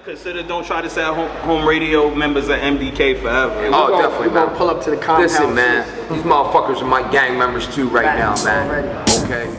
Consider Don't Try This at Home Radio members of MDK forever. Oh, definitely, man. We're gonna pull up to the compound. Listen, man, these motherfuckers are my gang members too right now, man. Okay.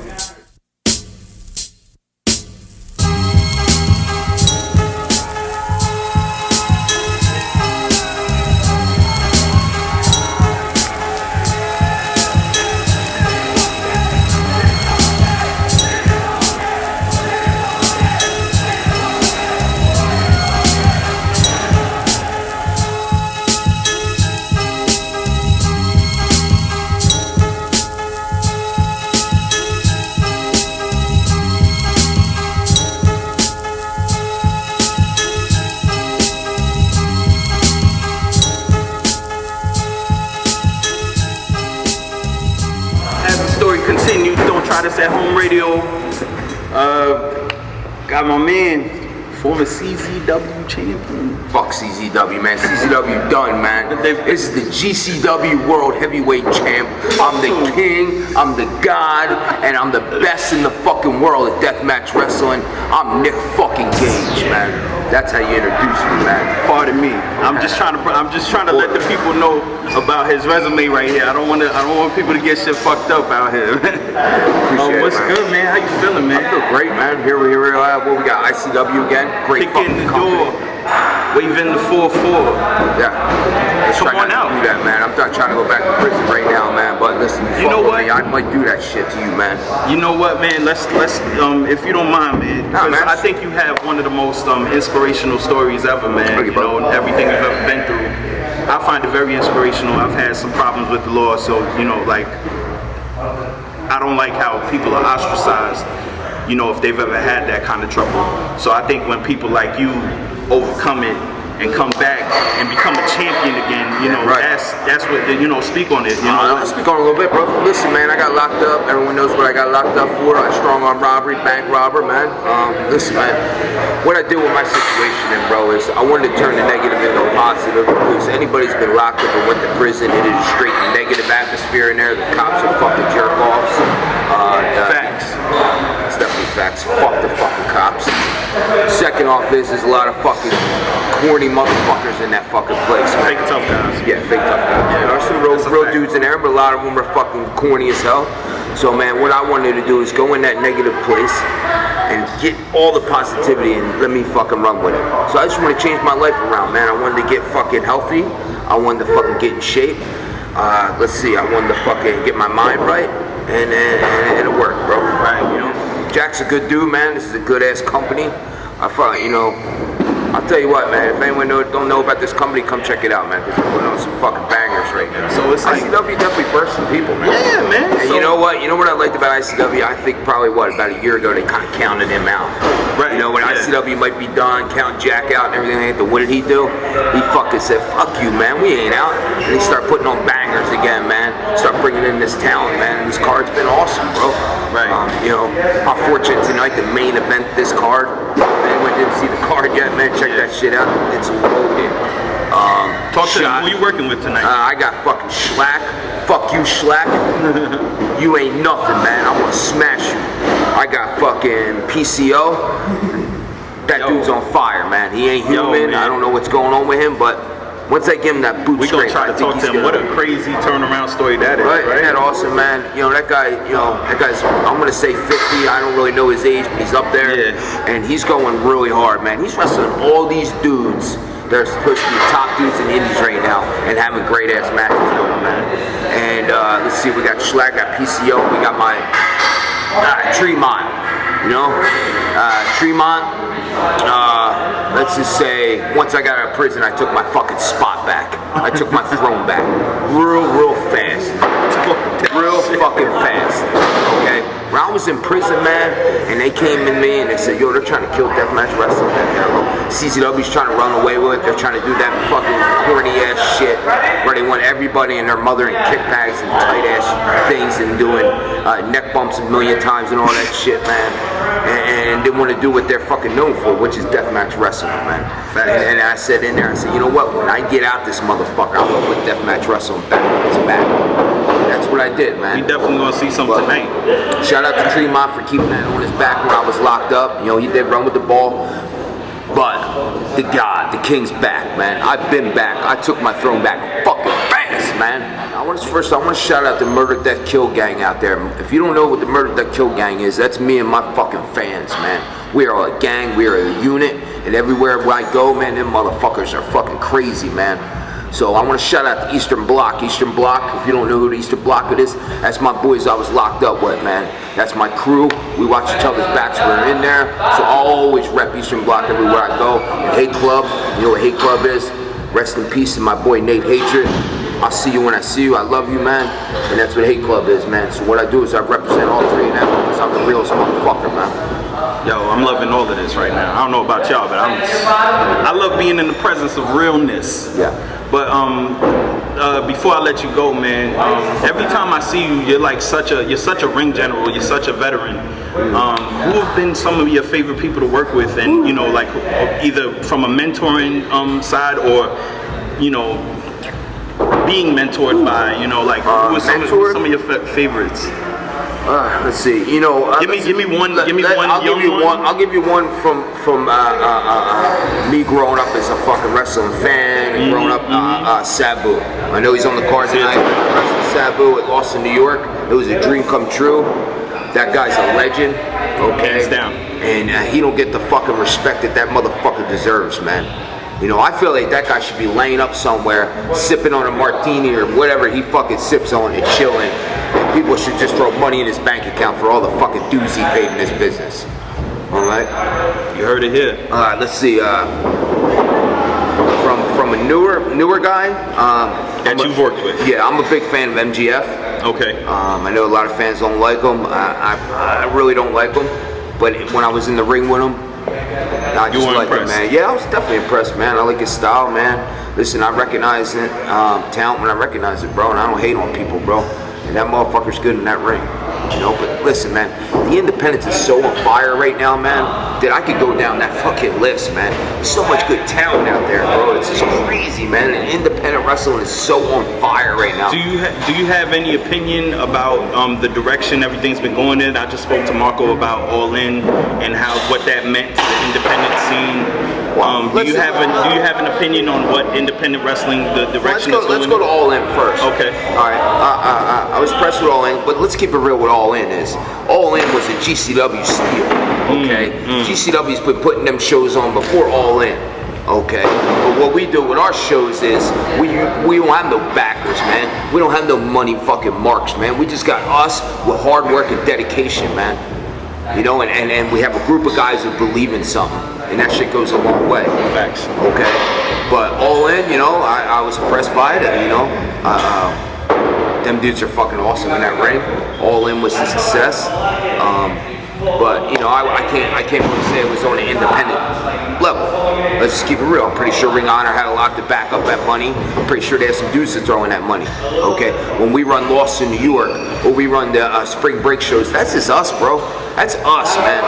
Continues, Don't Try This at Home Radio. Got my man, former CZW champion. Fuck CZW, man. CZW done, man. This is the GCW World Heavyweight Champ. I'm the king, I'm the god, and I'm the best in the fucking world at deathmatch wrestling. I'm Nick fucking Gage, man. That's how you introduce me, man. Pardon me. I'm just trying to let the people know about his resume right here. I don't want people to get shit fucked up out here. What's good, man? How you feeling, man? I feel great, man. Here we are. What we got? ICW again. Great fucking the company. door. Waving the 4-4. Yeah. Let's Come try on not out. to do that, man. I'm not trying to go back to prison right now, man. But listen, you know what? Me, I might do that shit to you, man. You know what, man? Let's if you don't mind, man. Nah, man. I think you have one of the most inspirational stories ever, man. You know, everything you've ever been through. I find it very inspirational. I've had some problems with the law, so you know, like, I don't like how people are ostracized. You know, if they've ever had that kind of trouble. So I think when people like you overcome it and come back and become a champion again, you know, that's what, you know, speak on it, you know. I'll speak on it a little bit, bro. Listen, man, I got locked up. Everyone knows what I got locked up for. Strong arm robbery, bank robber, man. Listen, man, what I did with my situation, bro, is I wanted to turn the negative into a positive, because anybody's been locked up and went to prison, it is a straight negative atmosphere in there. The cops are fucking jerk-offs. Facts. It's definitely facts. Fuck the fucking cops. Second off is there's a lot of fucking corny motherfuckers in that fucking place. Fake tough guys. Yeah, fake tough guys. Yeah, there's some real dudes in there, but a lot of them are fucking corny as hell. So, man, what I wanted to do is go in that negative place and get all the positivity and let me fucking run with it. So I just want to change my life around, man. I wanted to get fucking healthy. I wanted to fucking get in shape. Let's see, I wanted to fucking get my mind right, and it'll work, bro. Right, you know. Jack's a good dude, man. This is a good ass company. I thought, you know, I'll tell you what, man. If anyone don't know about this company, come check it out, man. Because we're putting on some fucking bangers right now. So it's like ICW definitely burst some people, man. Yeah, man. And you know what? You know what I liked about ICW? I think probably about a year ago they kind of counted him out. Right. You know, when ICW might be done, count Jack out and everything like that. What did he do? He fucking said, "Fuck you, man. We ain't out." And he started putting on bangers again, man. Start bringing in this talent, man. And this card's been awesome, bro. Right. You know, I'm fortunate tonight. The main event, this card. If anyone didn't see the card yet, man, check that shit out. It's loaded. Talk to them. Who you working with tonight? I got fucking Schlack. Fuck you, Schlack. You ain't nothing, man. I'm gonna smash you. I got fucking PCO. That dude's on fire, man. He ain't human. Man. I don't know what's going on with him, but once I give him that boot we straight, gonna try to talk to him. What a crazy turnaround story that is, right? Isn't that awesome, man? You know, that guy, that guy's, I'm gonna say 50. I don't really know his age, but he's up there. Yeah. And he's going really hard, man. He's wrestling all these dudes that are supposed to be top dudes in the indies right now and having great ass matches going, man. And let's see, we got Schlack, got PCO, we got my Tremont, you know? Tremont, let's just say, once I got out of prison, I took my fucking spot back. I took my throne back. Real fast. Real fucking fast. Okay? When I was in prison, man, and they came in me and they said, yo, they're trying to kill deathmatch wrestling. CZW's trying to run away with it. They're trying to do that fucking corny ass shit where they want everybody and their mother in kickbacks and tight ass things and doing neck bumps a million times and all that shit, man. And they want to do what they're fucking known for, which is deathmatch wrestling, man. And I said in there, I said, you know what? When I get out this motherfucker, I'm gonna put deathmatch wrestling back on its back. That's what I did, man. We definitely gonna see something tonight. Shout out to Tremont for keeping that on his back when I was locked up. You know, he did run with the ball. But the King's back, man. I've been back. I took my throne back fucking fast, man. I want to shout out the Murder, Death, Kill gang out there. If you don't know what the Murder, Death, Kill gang is, that's me and my fucking fans, man. We are a gang, we are a unit, and everywhere I go, man, them motherfuckers are fucking crazy, man. So I want to shout out the Eastern Bloc. Eastern Bloc, if you don't know who the Eastern Bloc it is, that's my boys I was locked up with, man. That's my crew. We watch each other's backs when we're in there. So I'll always rep Eastern Bloc everywhere I go. And Hate Club, you know what Hate Club is? Rest in peace to my boy Nate Hatred. I'll see you when I see you. I love you, man. And that's what Hate Club is, man. So what I do is I represent all three of them because I'm the realest motherfucker, man. Yo, I'm loving all of this right now. I don't know about y'all, but I love being in the presence of realness. Yeah. But before I let you go, man, every time I see you, you're such a ring general. You're such a veteran. Who have been some of your favorite people to work with, and like either from a mentoring side or being mentored by, like who are some of your favorites? Let's see. Give me one. I'll give you one from me growing up as a fucking wrestling fan and growing up. Sabu. I know he's on the card tonight. Wrestling Sabu at Austin, New York. It was a dream come true. That guy's a legend. Okay. Hands down. And he don't get the fucking respect that motherfucker deserves, man. I feel like that guy should be laying up somewhere, sipping on a martini or whatever he fucking sips on and chilling. And people should just throw money in his bank account for all the fucking dues he paid in this business. All right? You heard it here. Let's see. From a newer guy that you've worked with. Yeah, I'm a big fan of MGF. Okay. I know a lot of fans don't like him. I really don't like him. But when I was in the ring with him, I just like him, man. Yeah, I was definitely impressed, man. I like his style, man. Listen, I recognize it, talent when I recognize it, bro. And I don't hate on people, bro. And that motherfucker's good in that ring. But listen, man, the independents is so on fire right now, man, that I could go down that fucking list, man. There's so much good talent out there, bro. It's just crazy, man. And independent wrestling is so on fire right now. Do you have any opinion about the direction everything's been going in? I just spoke to Marko about All In and what that meant to the independent scene. Do you have an opinion on what independent wrestling, the direction is going? Let's go to All In first. Okay. All right. I was impressed with All In, but let's keep it real with All In is. All In was a GCW steal. Okay. GCW's been putting them shows on before All In. Okay. But what we do with our shows is we don't have no backers, man. We don't have no money fucking marks, man. We just got us with hard work and dedication, man. And we have a group of guys who believe in something. And that shit goes a long way. Facts. Okay. But All In, I was impressed by it, them dudes are fucking awesome in that ring. All In was a success. But I can't really say it was on an independent level. Let's just keep it real. I'm pretty sure Ring Honor had a lot to back up that money. I'm pretty sure they had some dudes to throw in that money. Okay, when we run Lost in New York or we run the spring break shows, that's just us, bro. That's us, man.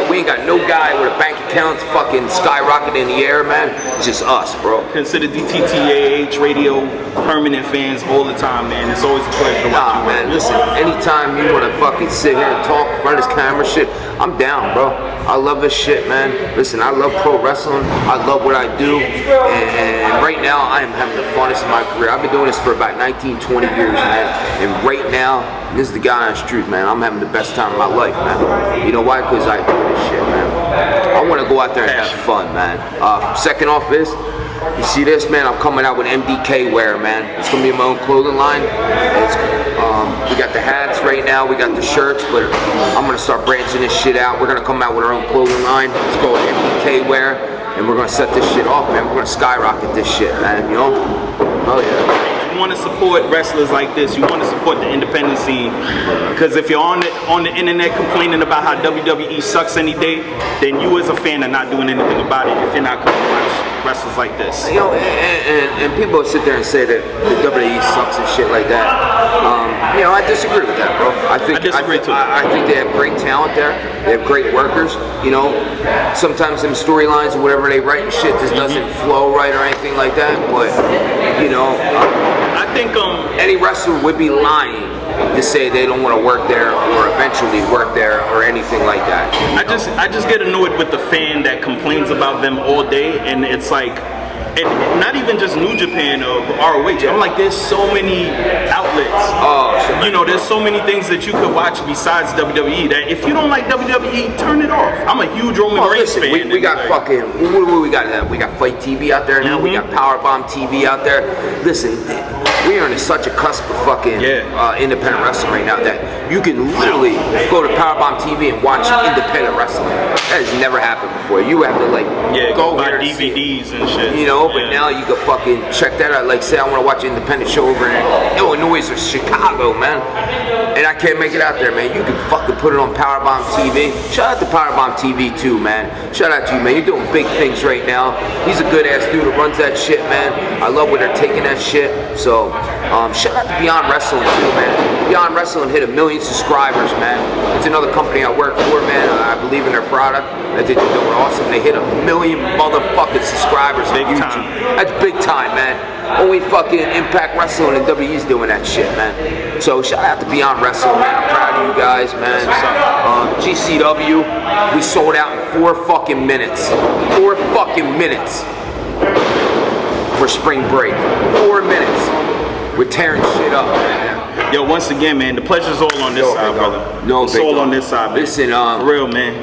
We ain't got no guy with a bank account fucking skyrocketing in the air, man. It's just us, bro. Consider DTTAH radio permanent fans all the time, man. It's always a pleasure to watch you, man. Listen, anytime you want to fucking sit here and talk in front of this camera shit, I'm down, bro. I love this shit, man. Listen, I love pro wrestling. I love what I do. And right now, I am having the funnest of my career. I've been doing this for about 19, 20 years, man. And right now, this is the God's truth, man. I'm having the best time of my life, man. You know why? Because I do this shit, man. I want to go out there and have fun, man. Second off is, you see this, man? I'm coming out with MDK wear, man. It's going to be my own clothing line. We got the hats right now. We got the shirts, but I'm going to start branching this shit out. We're going to come out with our own clothing line. It's called MDK wear, and we're going to set this shit off, man. We're going to skyrocket this shit, man, Oh, yeah. You want to support wrestlers like this. You want to support the independent scene, because if you're on the internet complaining about how WWE sucks any day, then you as a fan are not doing anything about it if you're not going to watch wrestlers like this. And people sit there and say that the WWE sucks and shit like that. I disagree with that, bro. I disagree too. I think they have great talent there. They have great workers. Sometimes them storylines or whatever they write and shit just doesn't flow right or anything like that. But I think any wrestler would be lying to say they don't want to work there or eventually work there or anything like that. I just get annoyed with the fan that complains about them all day, and it's like, and not even just New Japan or ROH. I'm like, there's so many outlets. You know, there's so many things that you could watch besides WWE that if you don't like WWE, turn it off. I'm a huge Roman Reigns fan. We got fucking, what we got? We got Fight TV out there now. We got Powerbomb TV out there. Listen, we are in such a cusp of fucking independent wrestling right now that you can literally go to Powerbomb TV and watch independent wrestling. That has never happened before. You have to like go buy here DVDs and shit. You know, but now you can fucking check that out. Like, say I want to watch an independent show over in Illinois or Chicago, man, and I can't make it out there, man. You can fucking put it on Powerbomb TV. Shout out to Powerbomb TV too, man. Shout out to you, man. You're doing big things right now. He's a good ass dude who runs that shit, man. I love where they're taking that shit. So, shout out to Beyond Wrestling too, man. Beyond Wrestling hit 1 million subscribers, man. It's another company I work for, man. I believe in their product. I think they're doing awesome. They hit 1 million motherfucking subscribers on YouTube. That's big time, man. Only fucking Impact Wrestling and WWE's doing that shit, man. So shout out to Beyond Wrestling, man. I'm proud of you guys, man. GCW, we sold out in 4 fucking minutes. 4 fucking minutes for spring break. 4 minutes. We're tearing shit up, man. Yo, once again, man, the pleasure's all on this side, brother. No, it's all on this side, man. Listen, for real, man.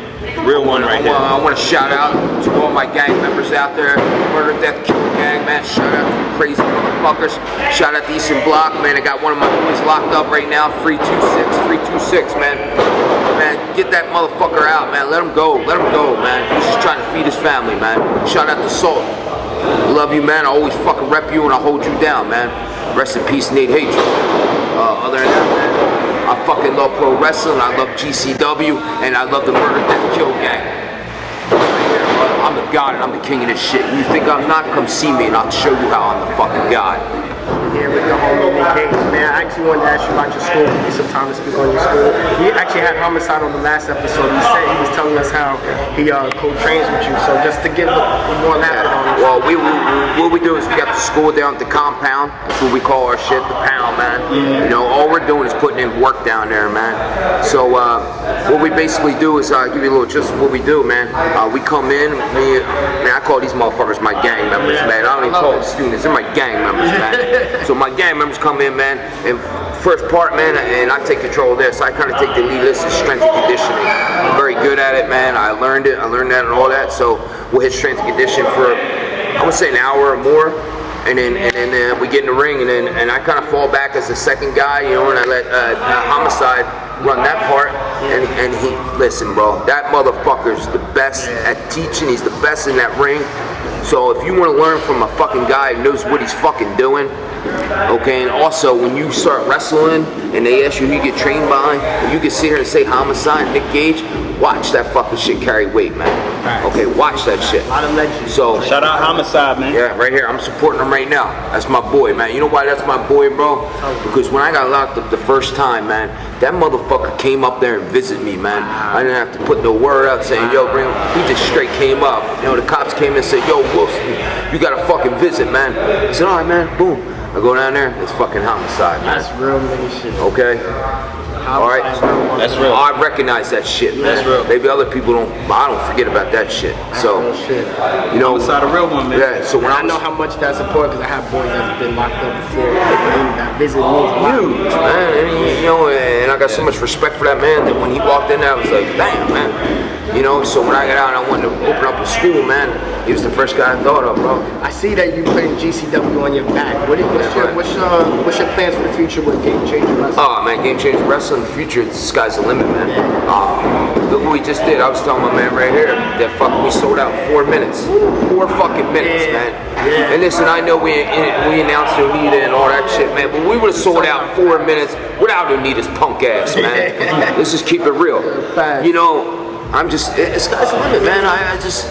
Real one right here. I want to shout out to all my gang members out there. Murder, Death, Kill gang, man. Shout out to you crazy motherfuckers. Shout out to Eastern Block, man. I got one of my boys locked up right now. 326, man. Man, get that motherfucker out, man. Let him go. Let him go, man. He's just trying to feed his family, man. Shout out to Salt. Love you, man. I always fucking rep you and I hold you down, man. Rest in peace, Nate Hatred. Other than that, man, I fucking love pro wrestling. I love GCW, and I love the Murder, Death, Kill gang. I'm the god, and I'm the king of this shit. You think I'm not? Come see me, and I'll show you how I'm the fucking god. Here with the homie Gage, man. I actually wanted to ask you about your school. Give you some time to speak on your school. You actually had Homicide on the last episode. You said he was telling us how he co-trains with you. So just to give more elaborate on this. Well, what we do is we got the school down at the compound. That's what we call our shit, the pound, man. You know, all we're doing is putting in work down there, man. So what we basically do is give you a little just what we do, man. We come in, man, I call these motherfuckers my gang members, man. I don't even call them students, they're my gang members, man. So my gang members come in, man, and first part, man, and I take control of this. I kind of take the lead. This is strength and conditioning. I'm very good at it, man. I learned it. I learned that and all that. So we'll hit strength and condition for, I would say, an hour or more, and then we get in the ring, and I kind of fall back as the second guy, you know, and I let Homicide run that part, and he, listen, bro, that motherfucker's the best at teaching. He's the best in that ring. So if you want to learn from a fucking guy who knows what he's fucking doing, okay, and also when you start wrestling and they ask you who you get trained by, and you can sit here and say Homicide, Nick Gage, watch that fucking shit carry weight, man. Okay, watch that shit. A lot of legends. So shout out Homicide, man. Yeah, right here. I'm supporting him right now. That's my boy, man. You know why that's my boy, bro? Because when I got locked up the first time, man, that motherfucker came up there and visited me, man. I didn't have to put no word out saying, yo, bring him. He just straight came up. You know, the cops came and said, yo, Wilson, you gotta fucking visit, man. I said, all right, man, boom. I go down there, it's fucking Homicide, man. That's real nigga shit. Okay? All right? That's real. I recognize that shit, man. That's real. Maybe other people don't, but I don't forget about that shit. So, you know. Homicide, a real one, man. Yeah, so when I know how much that's important because I have boys that have been locked up before. That visit means a lot. Huge, man. And, you know, and I got so much respect for that man that when he walked in there, I was like, damn, man. You know, so when I got out and I wanted to open up a school, man, he was the first guy I thought of, bro. I see that you putting GCW on your back. What's your plans for the future with Game Changer Wrestling? Oh, man, Game Changer Wrestling, the future, the sky's the limit, man. Look what we just did. I was telling my man right here that fucking we sold out in 4 minutes. 4 fucking minutes, man. Yeah. And listen, I know we announced Onita and all that shit, man, but we would have sold out 4 minutes without Onita's punk ass, man. Let's just keep it real. You know, I'm just, the sky's the limit, man. I just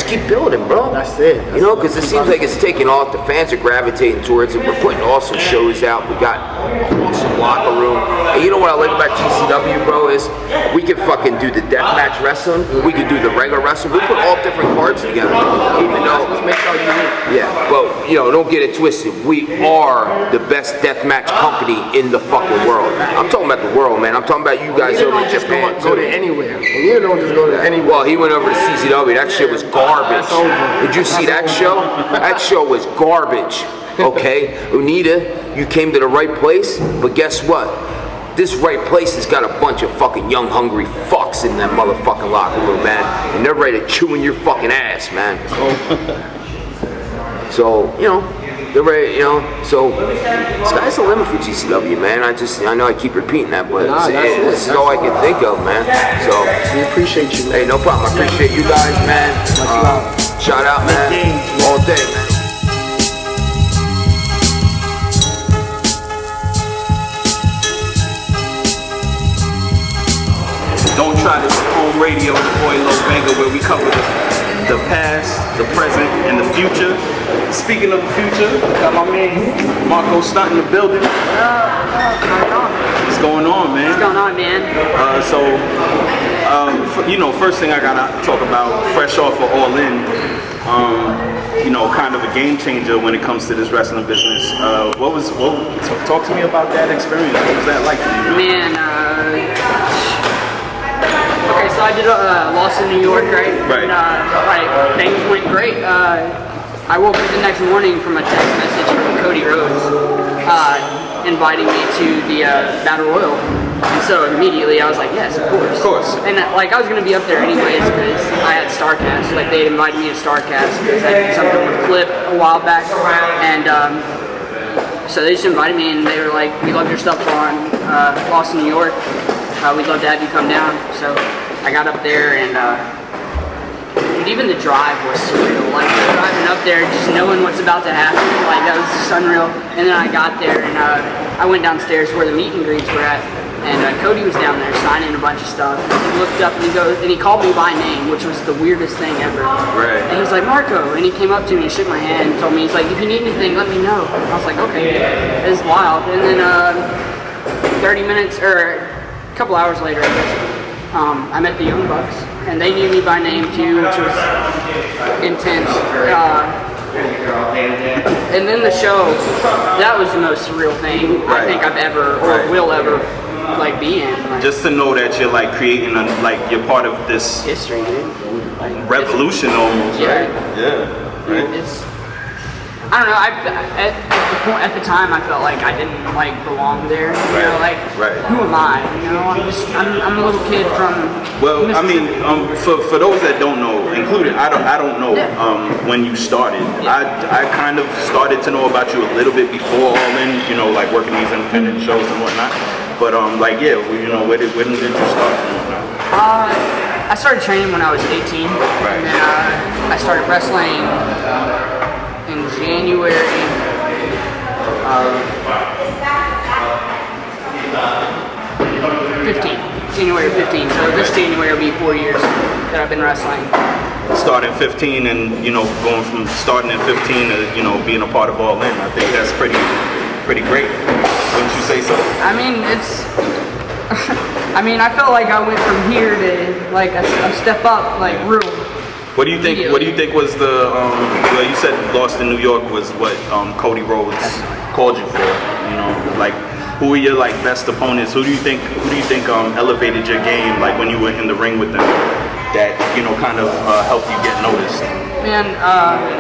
keep building, bro. That's it. You know, because it seems like it's taking off. The fans are gravitating towards it. We're putting awesome shows out. We got an awesome locker room. And you know what I like about GCW, bro, is we can fucking do the deathmatch wrestling. We can do the regular wrestling. We put all different cards together. Even though, make sure you yeah, well, don't get it twisted. We are the best deathmatch company in the fucking world. I'm talking about the world, man. I'm talking about you guys over in Japan go to anywhere. You don't just go to anywhere. Well, he went over to CCW. That shit was garbage. Did you see that show? That show was garbage. Okay, Unita, you came to the right place, but guess what? This right place has got a bunch of fucking young, hungry fucks in that motherfucking locker room, man. And they're ready to chew in your fucking ass, man. So, they're ready, so sky's the limit for GCW, man. I know I keep repeating that, but this is all I can think of, man. So, we appreciate you, man. Hey, no problem. I appreciate you guys, man. Shout out, man. All day, man. Don't try this at home radio with boy Low Banger, where we cover the past, the present, and the future. Speaking of the future, got my man Marko Stunt in the building. What's going on, man? What's going on, man? First thing I gotta talk about, fresh off of All In, kind of a game changer when it comes to this wrestling business. Talk to me about that experience. What was that like for you? Okay, so I did Lost in New York, right? Right. And, things went great. I woke up the next morning from a text message from Cody Rhodes inviting me to the Battle Royal. And so immediately I was like, yes, of course. Of course. And I was going to be up there anyways because I had StarCast. Like, they invited me to StarCast because I did something with Flip a while back. And so they just invited me and they were like, we love your stuff on Lost in New York. We'd love to have you come down. So I got up there and even the drive was surreal. Like, driving up there, just knowing what's about to happen, like, that was just unreal. And then I got there and I went downstairs where the meet and greets were at. And Cody was down there signing a bunch of stuff. And he looked up and he called me by name, which was the weirdest thing ever. Right. And he's like, Marko. And he came up to me and shook my hand and told me, he's like, if you need anything, let me know. I was like, okay. It was wild. And then 30 minutes, or a couple hours later, I guess, I met the Young Bucks. And they knew me by name too, which was intense. And then the show, that was the most surreal thing I think I've ever, or will ever, like, be in. Like, just to know that you're like creating you're part of this history, dude. Like, revolution almost, right? Yeah. Right. It's, I don't know. At the time, I felt like I didn't belong there. You know, like, who am I? You know, I'm a little kid from. Well, I mean, for those that don't know, including I don't know when you started. I kind of started to know about you a little bit before All In. Like working these independent shows and whatnot. But when did you start? I started training when I was 18. Right. And then I started wrestling in January of 15. So this January will be 4 years that I've been wrestling. Starting 15 and going from starting at 15 to being a part of All In. I think that's pretty great. Wouldn't you say so? I mean, it's. I felt like I went from here to like a step up, like real. What do you think? What do you think was the? Well, you said Lost in New York was what Cody Rhodes called you for. Like, who were your best opponents? Who do you think elevated your game when you were in the ring with them? That kind of helped you get noticed. Man,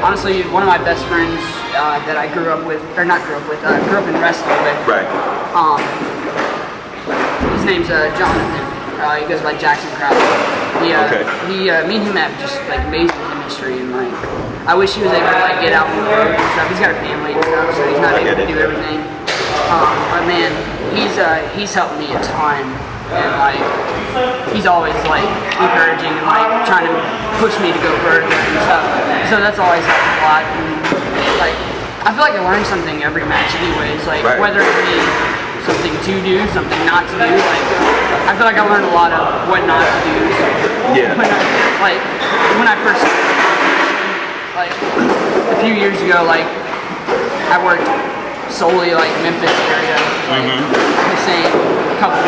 honestly, one of my best friends that I grew up with, or not grew up with, grew up in wrestling with. Right. His name's Jonathan. He goes by Jackson Crowley. Me and him have just amazing chemistry, and I wish he was able to get out on the road and stuff. He's got a family and stuff, so he's not able to do everything. But man, he's helped me a ton, and he's always encouraging and trying to push me to go further and stuff. So that's always helped a lot. And, I feel like I learn something every match, anyways. Whether it be something to do, something not to do. I feel like I learned a lot of what not to do. So when I first a few years ago, I worked solely Memphis area, the same couple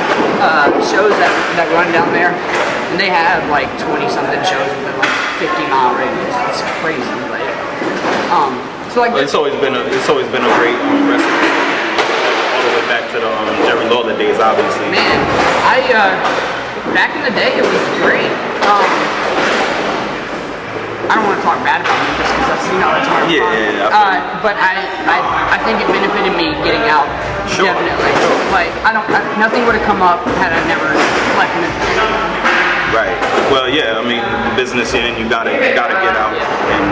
shows that run down there, and they have 20 something shows within 50-mile radius. It's crazy. So like, It's always been a great wrestling. All the way back to the Jerry Lawler days, obviously. man, back in the day it was great. I don't want to talk bad about him just because that's it's hard. Yeah. But I think it benefited me getting out. Sure. Definitely. Like nothing would have come up had I never left him. Right. Well, yeah. I mean, the business here, and you gotta get out and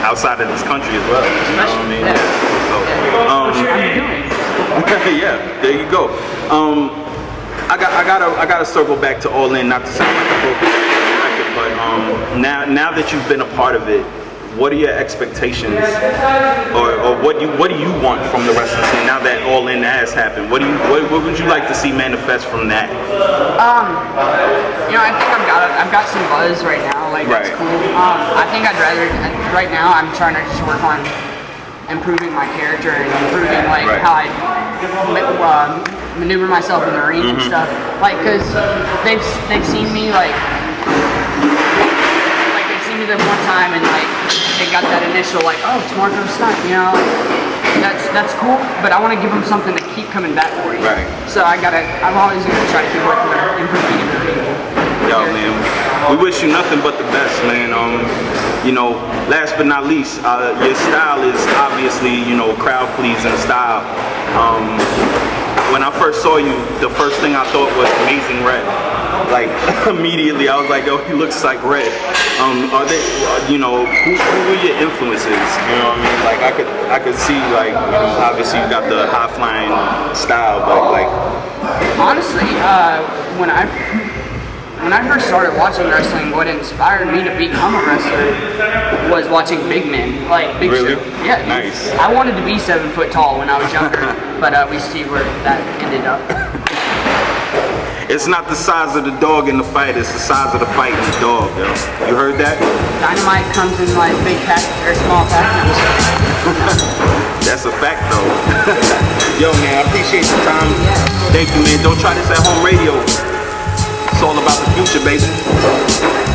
outside of this country as well. You know what I mean? Yeah. So, Which I'm doing. yeah. There you go. I gotta circle back to All In, not to sound like a broken record, but now that you've been a part of it, what are your expectations, or what do you want from the wrestling scene now that All In has happened? What would you like to see manifest from that? I think I've got some buzz right now. Like that's Right. cool. I think I'd rather right now I'm trying to just work on improving my character and improving like how I maneuver myself in the ring and stuff. Like, cause they've seen me like they've seen me the one time and like they got that initial like, oh, it's Marko Stunt, you know. That's cool, but I want to give them something to keep coming back for you. Right. So I'm always gonna try to keep working on improving in the ring. Yo, man, we wish you nothing but the best, man. Last but not least, your style is obviously, crowd pleasing style. When I first saw you, the first thing I thought was Amazing Red. Like immediately, I was like, "Yo, he looks like Red." Are they, who were your influences? You know what I mean? Like I could see, like, obviously you got the high flying style, but like, honestly, when I first started watching wrestling, what inspired me to become a wrestler was watching big men, like Big Really? Show. Yeah, Nice. I wanted to be 7 foot tall when I was younger, but we see where that ended up. it's not the size of the dog in the fight; it's the size of the fight in the dog. Yo, you heard that? Dynamite comes in like big packs or small packs. That's a fact, though. Yo, man, I appreciate your time. Yeah. Thank you, man. Don't try this at home radio. It's all about the future, baby.